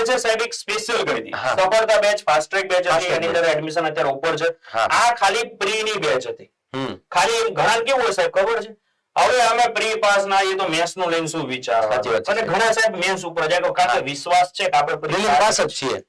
છે સાહેબ એક સ્પેશિયલ કરી હતી સફળતા બેચ ફાસ્ટ ટ્રેક બેચ હતી એની અંદર એડમિશન અત્યારે ઓપન છે આ ખાલી પ્રી ની બેચ હતી ખાલી ઘણા કેવું હોય સાહેબ ખબર છે હવે અમે પ્રી પાસ ના એ તો મેથ્સ નું લઈને શું વિચાર અને ઘણા સાહેબ મેથ્સ ઉપર જાય કારણ કે વિશ્વાસ છે કે આપણે પ્રી પાસ જ છીએ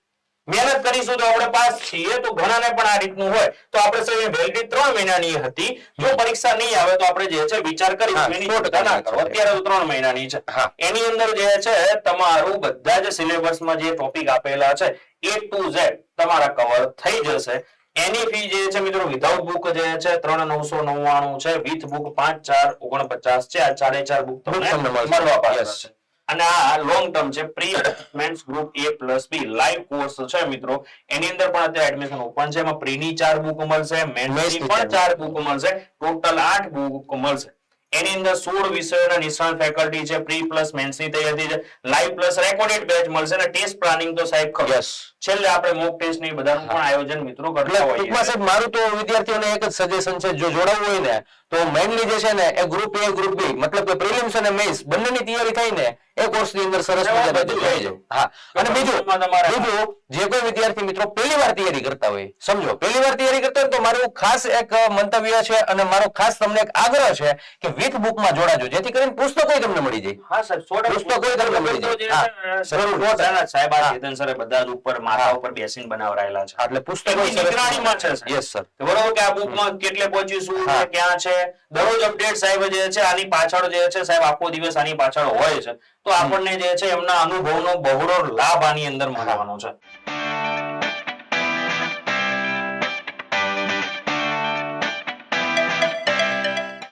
મહેનત કરીશું તો આપણે પાસ છીએ તો ઘણાને પણ આ રીતનું હોય તો આપણે સૌએ વેલિડિટી 3 મહિનાની હતી જો પરીક્ષા નહીં આવે તો આપણે જે છે વિચાર કરીશું એની ચિંતા ના કરો અત્યારે તો 3 મહિનાની છે એની અંદર જે છે તમારું બધા જ સિલેબસમાં જે ટોપિક આપેલા છે A to Z તમારા કવર થઈ જશે એની ફી જે છે મિત્રો વિધાઉટ બુક જે છે 3999 છે વિથ બુક 5449 છે આ 4.5 બુક તમને મળવા પાછળ છે અને આ લોંગ ટર્મ છે pre mains group A+B live course છે મિત્રો એની અંદર પણ અત્યારે એડમિશન ઓપન છે એમાં પ્રી ની 4 બુક મળશે મેન્સ ની પણ 4 બુક મળશે ટોટલ 8 બુક મળશે એની અંદર 16 વિષયોના નિષ્ણાત ફેકલ્ટી છે પ્રી પ્લસ મેન્સ ની તૈયારી છે લાઈવ પ્લસ રેકોર્ડેડ બેચ મળશે અને ટેસ્ટ પ્લાનિંગ તો સાહેબ ખબર છેલ્લે આપણે મોક ટેસ્ટ ની બધાનું પણ આયોજન મિત્રો કરતા હોઈએ ટૂંકમાં સાહેબ મારું તો વિદ્યાર્થીઓને એક જ સજેશન છે જો જોડાવવું હોય ને તો મેઇનલી જે છે ને એ ગ્રુપ A ગ્રુપ B મતલબ કે પ્રિલિમ્સ અને મેઇન્સ બંનેની તૈયારી થાય ને એ કોર્સ ની અંદર સરસ મજાના થઈ જાય હા અને બીજું જે કોઈ વિદ્યાર્થી મિત્રો પહેલી વાર તૈયારી કરતા હોય સમજો પહેલી વાર તૈયારી કરતા હોય તો મારું ખાસ એક મંતવ્ય છે અને મારો ખાસ તમને એક આગ્રહ છે કે વિથ બુક માં જોડાજો જેથી કરીને પુસ્તકો તમને મળી જાય હા સાહેબ પુસ્તકો તમને મળી જાય સાહેબ આ ચેતન સરે બધા જ ઉપર માથા ઉપર બેસીને બનાવરાયેલા છે એટલે પુસ્તકો નિગરાણીમાં છે યસ સર બરોબર કે આ બુકમાં કેટલે પહોંચીશું ક્યાં છે દરરોજ અપડેટ સાહેબ જે છે આની પાછળ જે છે સાહેબ આખો દિવસ આની પાછળ હોય છે તો આપણને જે છે એમના અનુભવનો બહોળો લાભ આની અંદર મળવાનો છે